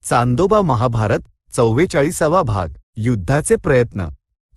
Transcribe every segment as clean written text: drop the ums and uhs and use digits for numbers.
चांदोबा महाभारत 44वा भाग. युद्धाचे प्रयत्न.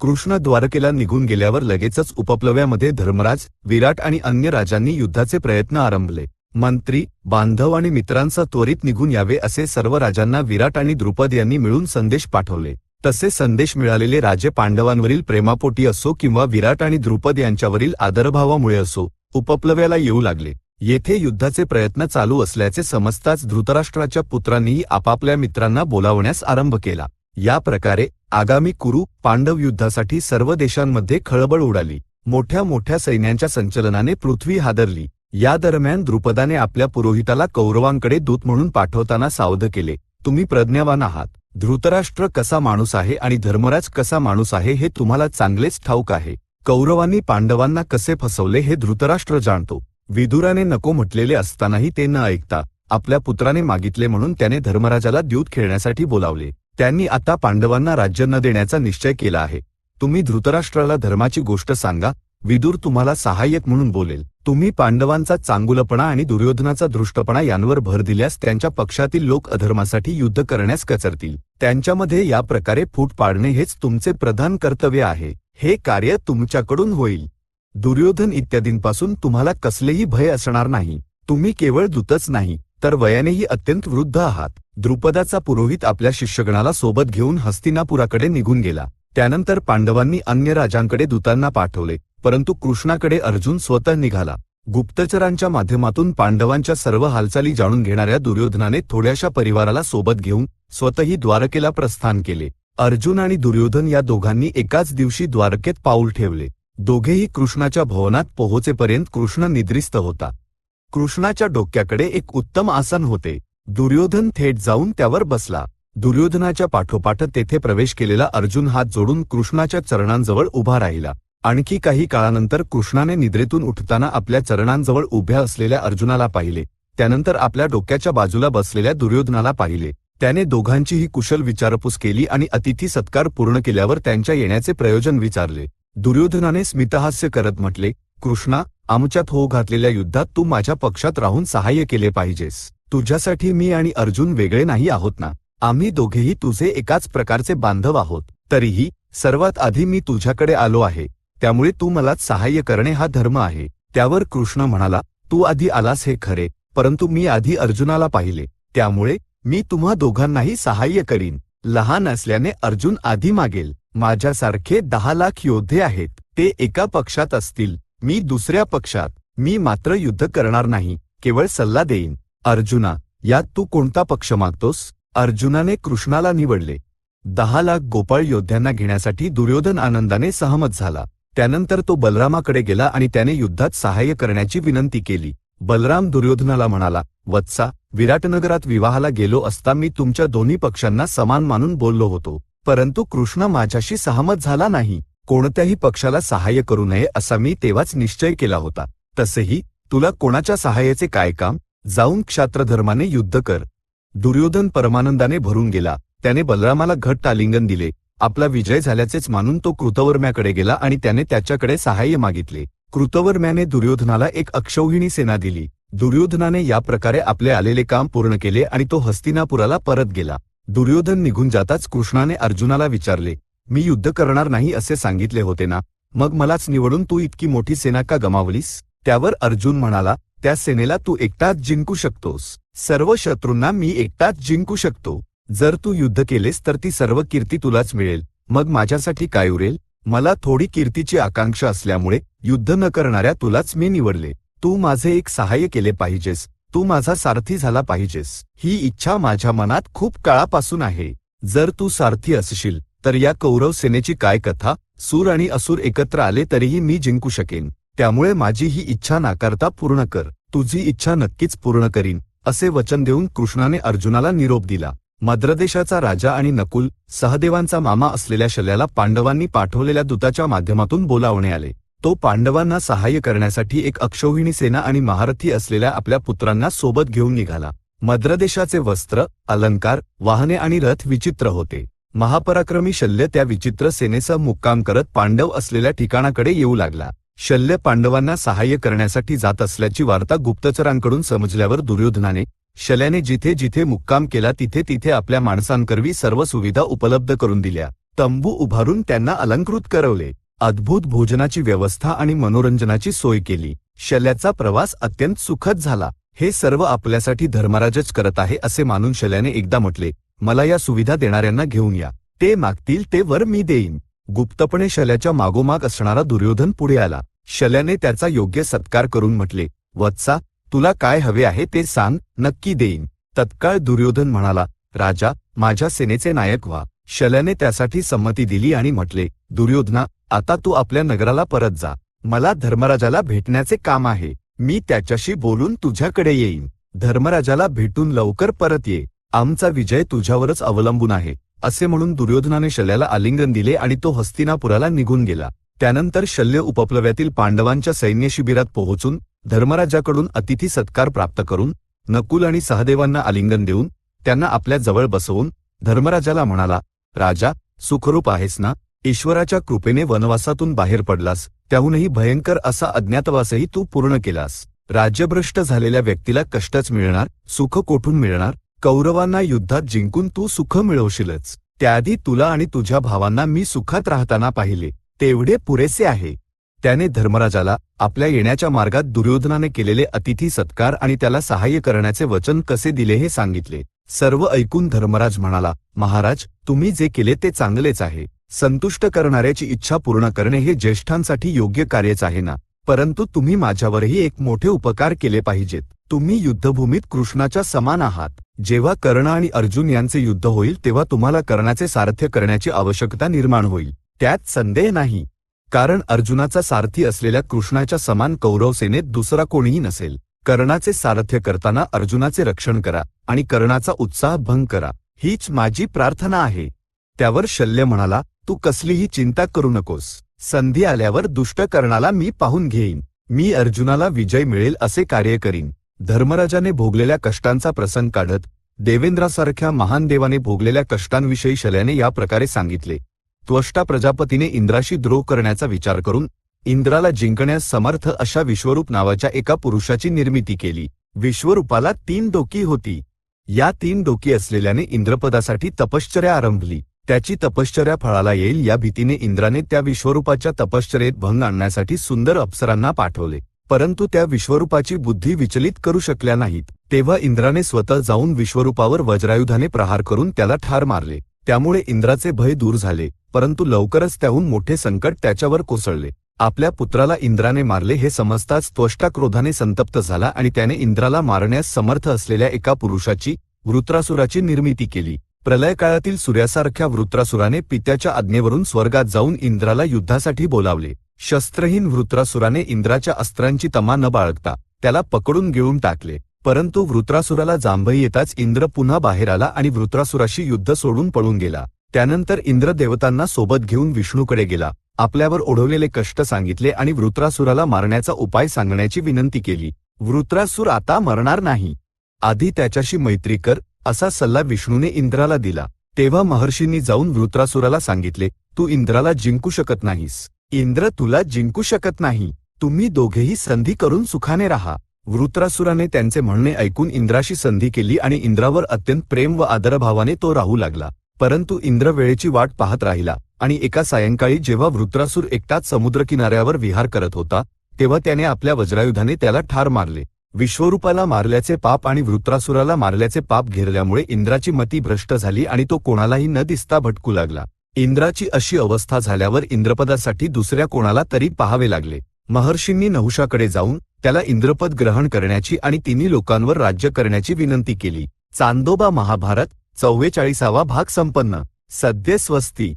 कृष्ण द्वारकेला निघून गेल्यावर लगेचच उपप्लव्यामध्ये धर्मराज, विराट आणि अन्य राजांनी युद्धाचे प्रयत्न आरंभले. मंत्री, बांधव आणि मित्रांसह त्वरित निघून यावे असे सर्व राजांना विराट आणि द्रुपद यांनी मिळून संदेश पाठवले. तसे संदेश मिळालेले राजे पांडवांवरील प्रेमापोटी असो किंवा विराट आणि द्रुपद यांच्यावरील आदरभावामुळे असो, उपप्लव्याला येऊ लागले. येथे युद्धाचे प्रयत्न चालू असल्याचे समजताच धृतराष्ट्राच्या पुत्रांनीही आपापल्या मित्रांना बोलावण्यास आरंभ केला. या प्रकारे आगामी कुरु पांडव युद्धासाठी सर्व देशांमध्ये खळबळ उडाली. मोठ्या मोठ्या सैन्यांच्या संचलनाने पृथ्वी हादरली. या दरम्यान द्रुपदाने आपल्या पुरोहिताला कौरवांकडे दूत म्हणून पाठवताना सावध केले, तुम्ही प्रज्ञावान आहात. धृतराष्ट्र कसा माणूस आहे आणि धर्मराज कसा माणूस आहे हे तुम्हाला चांगलेच ठाऊक आहे. कौरवांनी पांडवांना कसे फसवले हे धृतराष्ट्र जाणतो. विदुराने नको म्हटलेले असतानाही ते न ऐकता आपल्या पुत्राने मागितले म्हणून त्याने धर्मराजाला द्यूत खेळण्यासाठी बोलावले. त्यांनी आता पांडवांना राज्य न देण्याचा निश्चय केला आहे. तुम्ही धृतराष्ट्राला धर्माची गोष्ट सांगा, विदुर तुम्हाला सहाय्यक म्हणून बोलेल. तुम्ही पांडवांचा चांगुलपणा आणि दुर्योधनाचा दृष्टपणा यांवर भर दिल्यास त्यांच्या पक्षातील लोक अधर्मासाठी युद्ध करण्यास कचरतील. त्यांच्यामध्ये या प्रकारे फूट पाडणे हेच तुमचे प्रधान कर्तव्य आहे. हे कार्य तुमच्याकडून होईल. दुर्योधन इत्यादींपासून तुम्हाला कसलेही भय असणार नाही. तुम्ही केवळ दूतच नाही तर वयानेही अत्यंत वृद्ध आहात. द्रुपदाचा पुरोहित आपल्या शिष्यगणाला सोबत घेऊन हस्तिनापुराकडे निघून गेला. त्यानंतर पांडवांनी अन्य राजांकडे दूतांना पाठवले, परंतु कृष्णाकडे अर्जुन स्वतः निघाला. गुप्तचरांच्या माध्यमातून पांडवांच्या सर्व हालचाली जाणून घेणाऱ्या दुर्योधनाने थोड्याशा परिवाराला सोबत घेऊन स्वतःही द्वारकेला प्रस्थान केले. अर्जुन आणि दुर्योधन या दोघांनी एकाच दिवशी द्वारकेत पाऊल ठेवले. दोघेही कृष्णाच्या भवनात पोहोचेपर्यंत कृष्ण निद्रिस्त होता. कृष्णाच्या डोक्याकडे एक उत्तम आसन होते. दुर्योधन थेट जाऊन त्यावर बसला. दुर्योधनाच्या पाठोपाठ तेथे प्रवेश केलेला अर्जुन हात जोडून कृष्णाच्या चरणांजवळ उभा राहिला. आणखी काही काळानंतर कृष्णाने निद्रेतून उठताना आपल्या चरणांजवळ उभ्या असलेल्या अर्जुनाला पाहिले. त्यानंतर आपल्या डोक्याच्या बाजूला बसलेल्या दुर्योधनाला पाहिले. त्याने दोघांचीही कुशल विचारपूस केली आणि अतिथी सत्कार पूर्ण केल्यावर त्यांच्या येण्याचे प्रयोजन विचारले. दुर्योधनाने स्मितहास्य करत म्हटले, कृष्णा, आमच्यात होऊ घातलेल्या युद्धात तू माझ्या पक्षात राहून सहाय्य केले पाहिजेस. तुझ्यासाठी मी आणि अर्जुन वेगळे नाही आहोत ना. आम्ही दोघेही तुझे एकाच प्रकारचे बांधव आहोत. तरीही सर्वात आधी मी तुझ्याकडे आलो आहे, त्यामुळे तू मलाच सहाय्य करणे हा धर्म आहे. त्यावर कृष्ण म्हणाला, तू आधी आलास हे खरे, परंतु मी आधी अर्जुनाला पाहिले, त्यामुळे मी तुम्हा दोघांनाही सहाय्य करीन. लहान असल्याने अर्जुन आधी मागेल. माझ्यासारखे 10 लाख योद्धे आहेत, ते एका पक्षात असतील, मी दुसऱ्या पक्षात. मी मात्र युद्ध करणार नाही, केवळ सल्ला देईन. अर्जुना, यात तू कोणता पक्ष मागतोस? अर्जुनाने कृष्णाला निवडले. 10 लाख गोपाळ योद्ध्यांना घेण्यासाठी दुर्योधन आनंदाने सहमत झाला. त्यानंतर तो बलरामाकडे गेला आणि त्याने युद्धात सहाय्य करण्याची विनंती केली. बलराम दुर्योधनाला म्हणाला, वत्सा, विराटनगरात विवाहाला गेलो असता मी तुमच्या दोन्ही पक्षांना समान मानून बोललो होतो, परंतु कृष्ण माझ्याशी सहमत झाला नाही. कोणत्याही पक्षाला सहाय्य करू नये असा मी तेव्हाच निश्चय केला होता. तसेही तुला कोणाच्या सहाय्याचे काय काम? जाऊन क्षात्रधर्माने युद्ध कर. दुर्योधन परमानंदाने भरून गेला. त्याने बलरामाला घट्ट आलिंगन दिले. आपला विजय झाल्याचेच मानून तो कृतवर्म्याकडे गेला आणि त्याने त्याच्याकडे सहाय्य मागितले. कृतवर्म्याने दुर्योधनाला एक अक्षौहिणी सेना दिली. दुर्योधनाने या प्रकारे आपले आलेले काम पूर्ण केले आणि तो हस्तिनापुराला परत गेला. दुर्योधन निघून जाताच कृष्णाने अर्जुनाला विचारले, मी युद्ध करणार नाही असे सांगितले होते ना, मग मलाच निवडून तू इतकी मोठी सेना का गमावलीस? त्यावर अर्जुन म्हणाला, त्या सेनेला तू एकटाच जिंकू शकतोस. सर्व शत्रूंना मी एकटाच जिंकू शकतो. जर तू युद्ध केलेस तर ती सर्व कीर्ती तुलाच मिळेल. मग माझ्यासाठी काय उरेल? मला थोडी कीर्तीची आकांक्षा असल्यामुळे युद्ध न करणाऱ्या तुलाच मी निवडले. तू माझे एक सहाय्य केले पाहिजेस. तू माझा सारथी झाला पाहिजेस. ही इच्छा माझ्या मनात खूप काळापासून आहे. जर तू सारथी असशील तर या कौरव सेनेची काय कथा? सूर आणि असुर एकत्र आले तरीही मी जिंकू शकेन. त्यामुळे माझी ही इच्छा नाकारता पूर्ण कर. तुझी इच्छा नक्कीच पूर्ण करीन, असे वचन देऊन कृष्णाने अर्जुनाला निरोप दिला. मद्रदेशाचा राजा आणि नकुल, सहदेवांचा मामा असलेल्या शल्याला पांडवांनी पाठवलेल्या दूताच्या माध्यमातून बोलावणे आले. तो पांडवांना सहाय्य करण्यासाठी एक अक्षौहिणी सेना आणि महारथी असलेल्या आपल्या पुत्रांना सोबत घेऊन निघाला. मद्रदेशाचे वस्त्र, अलंकार, वाहने आणि रथ विचित्र होते. महापराक्रमी शल्य त्या विचित्र सेनेसह मुक्काम करत पांडव असलेल्या ठिकाणाकडे येऊ लागला. शल्य पांडवांना सहाय्य करण्यासाठी जात असल्याची वार्ता गुप्तचरांकडून समजल्यावर दुर्योधनाने शल्याने जिथे जिथे मुक्काम केला तिथे तिथे आपल्या माणसांकरवी सर्व सुविधा उपलब्ध करून दिल्या. तंबू उभारून त्यांना अलंकृत करवले. अद्भुत भोजनाची व्यवस्था आणि मनोरंजनाची सोय केली. शल्याचा प्रवास अत्यंत सुखद झाला. हे सर्व आपल्यासाठी धर्मराजच करत आहे असे मानून शल्याने एकदा म्हटले, मला या सुविधा देणाऱ्यांना घेऊन या. ते मागतील ते वर मी देईन. गुप्तपणे शल्याच्या मागोमाग असणारा दुर्योधन पुढे आला. शल्याने त्याचा योग्य सत्कार करून म्हटले, वत्सा, तुला काय हवे आहे ते सांग, नक्की देईन. तत्काळ दुर्योधन म्हणाला, राजा, माझ्या सेनेचे नायक व्हा. शल्याने त्यासाठी संमती दिली आणि म्हटले, दुर्योधना, आता तू आपल्या नगराला परत जा. मला धर्मराजाला भेटण्याचे काम आहे. मी त्याच्याशी बोलून तुझ्याकडे येईन. धर्मराजाला भेटून लवकर परत ये. आमचा विजय तुझ्यावरच अवलंबून आहे. असे म्हणून दुर्योधनाने शल्याला आलिंगन दिले आणि तो हस्तिनापुराला निघून गेला. त्यानंतर शल्य उपप्लव्यातील पांडवांच्या सैन्य शिबिरात पोहोचून धर्मराजाकडून अतिथी सत्कार प्राप्त करून नकुल आणि सहदेवांना आलिंगन देऊन त्यांना आपल्या जवळ बसवून धर्मराजाला म्हणाला, राजा, सुखरूप आहेस ना? ईश्वराच्या कृपेने वनवासातून बाहेर पडलास. त्याहूनही भयंकर असा अज्ञातवासही तू पूर्ण केलास. राज्यभ्रष्ट झालेल्या व्यक्तीला कष्टच मिळणार, सुख कोठून मिळणार? कौरवांना युद्धात जिंकून तू सुख मिळवशीलच. त्याआधी तुला आणि तुझ्या भावांना मी सुखात राहताना पाहिले, तेवढे पुरेसे आहे. त्याने धर्मराजाला आपल्या येण्याच्या मार्गात दुर्योधनाने केलेले अतिथी सत्कार आणि त्याला सहाय्य करण्याचे वचन कसे दिले हे सांगितले. सर्व ऐकून धर्मराज म्हणाला, महाराज, तुम्ही जे केले ते चांगलेच आहे. संतुष्ट करणाऱ्याची इच्छा पूर्ण करणे हे ज्येष्ठांसाठी योग्य कार्यच आहे ना. परंतु तुम्ही माझ्यावरही एक मोठे उपकार केले पाहिजेत. तुम्ही युद्धभूमीत कृष्णाच्या समान आहात. जेव्हा कर्ण आणि अर्जुन यांचे युद्ध होईल तेव्हा तुम्हाला कर्णाचे सारथ्य करण्याची आवश्यकता निर्माण होईल. त्यात संदेह नाही. कारण अर्जुनाचा सारथी असलेल्या कृष्णाच्या समान कौरव सेनेत दुसरा कोणीही नसेल. कर्णाचे सारथ्य करताना अर्जुनाचे रक्षण करा आणि कर्णाचा उत्साह भंग करा, हीच माझी प्रार्थना आहे. त्यावर शल्य म्हणाला, तू कसलीही चिंता करू नकोस. संधी आल्यावर दुष्ट कर्णाला मी पाहून घेईन. मी अर्जुनाला विजय मिळेल असे कार्य करीन. धर्मराजाने भोगलेल्या कष्टांचा प्रसंग काढत देवेंद्रासारख्या महान देवाने भोगलेल्या कष्टांविषयी शल्याने या प्रकारे सांगितले. त्वष्टा प्रजापतीने इंद्राशी द्रोह करण्याचा विचार करून इंद्राला जिंकण्यास समर्थ अशा विश्वरूप नावाच्या एका पुरुषाची निर्मिती केली. विश्वरूपाला 3 डोकी होती. या 3 डोकी असलेल्याने इंद्रपदासाठी तपश्चर्या आरंभली. त्याची तपश्चर्या फळाला येईल या भीतीने इंद्राने त्या विश्वरूपाच्या तपश्चर्येत भंग आणण्यासाठी सुंदर अप्सरांना पाठवले. परंतु त्या विश्वरूपाची बुद्धी विचलित करू शकल्या नाहीत. तेव्हा इंद्राने स्वतः जाऊन विश्वरूपावर वज्रायुधाने प्रहार करून त्याला ठार मारले. त्यामुळे इंद्राचे भय दूर झाले. परंतु लवकरच त्याहून मोठे संकट त्याच्यावर कोसळले. आपल्या पुत्राला इंद्राने मारले हे समजताच त्वष्टा क्रोधाने संतप्त झाला आणि त्याने इंद्राला मारण्यास समर्थ असलेल्या एका पुरुषाची, वृत्रासुराची निर्मिती केली. प्रलय काळातील सूर्यासारख्या वृत्रासुराने पित्याच्या आज्ञेवरून स्वर्गात जाऊन इंद्राला युद्धासाठी बोलावले. शस्त्रहीन वृत्रासुराने इंद्राच्या अस्त्रांची तमा न बाळगता त्याला पकडून गिळून टाकले. परंतु वृत्रासुराला जांभई येताच इंद्र पुन्हा बाहेर आला आणि वृत्रासुराशी युद्ध सोडून पळून गेला. त्यानंतर इंद्र देवतांना सोबत घेऊन विष्णूकडे गेला. आपल्यावर ओढवलेले कष्ट सांगितले आणि वृत्रासुराला मारण्याचा उपाय सांगण्याची विनंती केली. वृत्रासुर आता मरणार नाही. आधी त्याच्याशी मैत्री कर असा सल्ला विष्णूने इंद्राला दिला. तेव्हा महर्षींनी जाऊन वृत्रासुराला सांगितले, तू इंद्राला जिंकू शकत नाहीस. इंद्र तुला जिंकू शकत नाही. तुम्ही दोघेही संधी करून सुखाने राहा. वृत्रासुराने त्यांचे म्हणणे ऐकून इंद्राशी संधी केली आणि इंद्रावर अत्यंत प्रेम व आदरभावाने तो राहू लागला. परंतु इंद्र वेळेची वाट पाहत राहिला आणि एका सायंकाळी जेव्हा वृत्रासुर एकटाच समुद्रकिनाऱ्यावर विहार करत होता तेव्हा त्याने आपल्या वज्रायुधाने त्याला ठार मारले. विश्वरूपाला मारल्याचे पाप आणि वृत्रासुराला मारल्याचे पाप घेरल्यामुळे इंद्राची मती भ्रष्ट झाली आणि तो कोणालाही न दिसता भटकू लागला. इंद्राची अशी अवस्था झाल्यावर इंद्रपदासाठी दुसऱ्या कोणाला तरी पाहावे लागले. महर्षींनी नहुषाकडे जाऊन त्याला इंद्रपद ग्रहण करण्याची आणि 3 लोकांवर राज्य करण्याची विनंती केली. चांदोबा महाभारत 44वा भाग संपन्न. सद्य स्वस्ती.